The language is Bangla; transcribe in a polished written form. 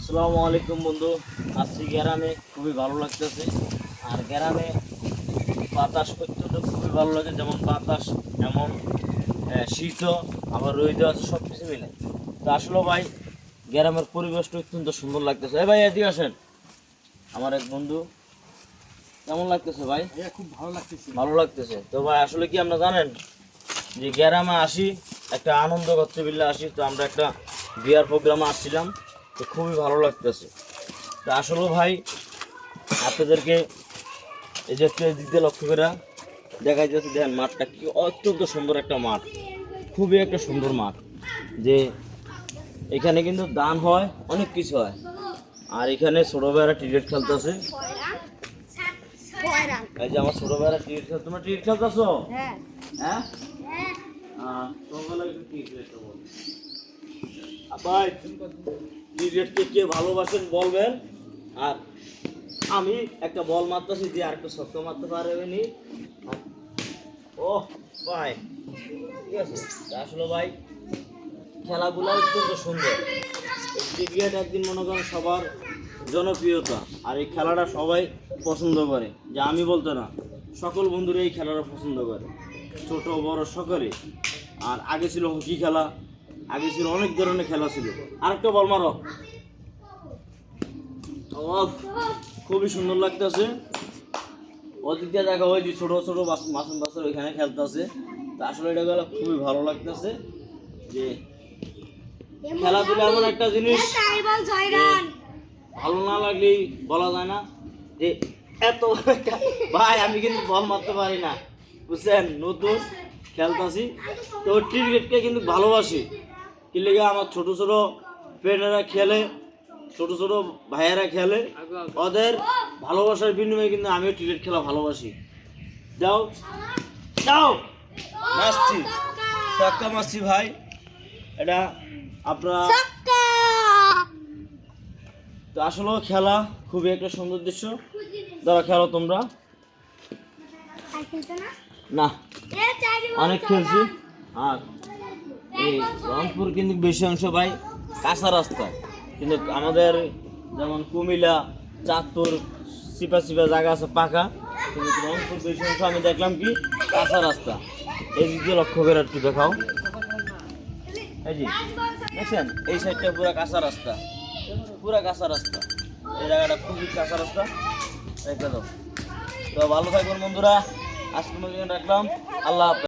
আসসালামু আলাইকুম বন্ধু। আজকে গ্রামে খুবই ভালো লাগতেছে। আর গ্রামে বাতাস করতে তো খুবই ভালো লাগে, যেমন বাতাস এমন শীতও আবার রোদও আছে, সব কিছু মিলে। তো আসলে ভাই গ্রামের পরিবেশটা অত্যন্ত সুন্দর লাগতেছে। ভাই এদিকে আসেন, আমার এক বন্ধু। কেমন লাগতেছে ভাই? খুব ভালো লাগতেছে। ভালো লাগতেছে তো ভাই। আসলে কি আমরা জানেন যে গ্রামে আসি একটা আনন্দ করতে বিল্লা আসি, তো আমরা একটা বিয়ার প্রোগ্রামে আসছিলাম, তো খুবই ভালো লাগতেছে। তো আসলে ভাই আপনাদেরকে এই যে একটু দিতে লক্ষ্য করে দেখা যাচ্ছে, দেখেন মাঠটা কি অত্যন্ত সুন্দর একটা মাঠ, খুবই একটা সুন্দর মাঠ। যে এখানে কিন্তু দান হয়, অনেক কিছু হয়। আর এখানে ছোট ভাইয়েরা ক্রিকেট খেলতেছে। এই যে আমার ছোট ভাইয়েরা ক্রিকেট খেলতে, তোমরা ক্রিকেট খেলতেছো? হ্যাঁ হ্যাঁ। ভাই ক্রিকেটকে কে ভালোবাসেন বলবেন। আর আমি একটা বল মারতেছি, যে আর একটু শক্ত মারতে পারবেনি। ও ভাই ঠিক আছে। আসলে ভাই খেলাগুলো অত্যন্ত সুন্দর। ক্রিকেট একদিন মনে করেন সবার জনপ্রিয়তা, আর এই খেলাটা সবাই পছন্দ করে, যে আমি বলতে না, সকল বন্ধুরা এই খেলাটা পছন্দ করে, ছোট বড় সকলে। আর আগে ছিল হকি খেলা, আগে ছিল অনেক ধরনের খেলা ছিল। আরেকটা বল মারো। খুবই সুন্দর লাগতেছে। ওদিক দিয়ে দেখা হয় যে ছোট ছোট মাসুম বাচ্চারা ওইখানে খেলতেছে। তো আসলে এটা গেলে খুবই ভালো লাগতেছে যে খেলাধুলা এমন একটা জিনিস, ভালো না লাগলেই বলা যায় না যে এত একটা। ভাই আমি কিন্তু বল মারতে পারি না, বুঝছেন, নতুন খেলতেছি। তো ক্রিকেটকে কিন্তু ভালোবাসি, কি লেগে আমার ছোট ছোট ফ্রেন্ডেরা খেলে, ছোট ছোট ভাইয়েরা খেলে, ওদের ভালোবাসার বিনিময়ে কিন্তু আমিও ক্রিকেট খেলা ভালোবাসি। যাও যাও মারছি, ছক্কা মারছি ভাই। এটা আপনার তো আসলে খেলা খুবই একটা সুন্দর দৃশ্য। যারা খেলো তোমরা না, অনেক খেলছি। আর এই রংপুর কিন্তু বেশি অংশ ভাই কাঁচা রাস্তা, কিন্তু আমাদের যেমন কুমিল্লা, চাঁদপুর চিপা চিপা জায়গা আছে পাকা, কিন্তু রংপুর বেশি অংশ আমি দেখলাম কি কাঁচা রাস্তা। এই দিক দিয়ে লক্ষ্য করে একটু দেখাও। এই যে দেখছেন, এই সাইডটা পুরো কাঁচা রাস্তা, পুরো কাঁচা রাস্তা। এই জায়গাটা খুবই কাঁচা রাস্তা, রেখে দাও। তো ভালো থাকবেন বন্ধুরা, আজকে রাখলাম। আল্লাহ হাফেজ।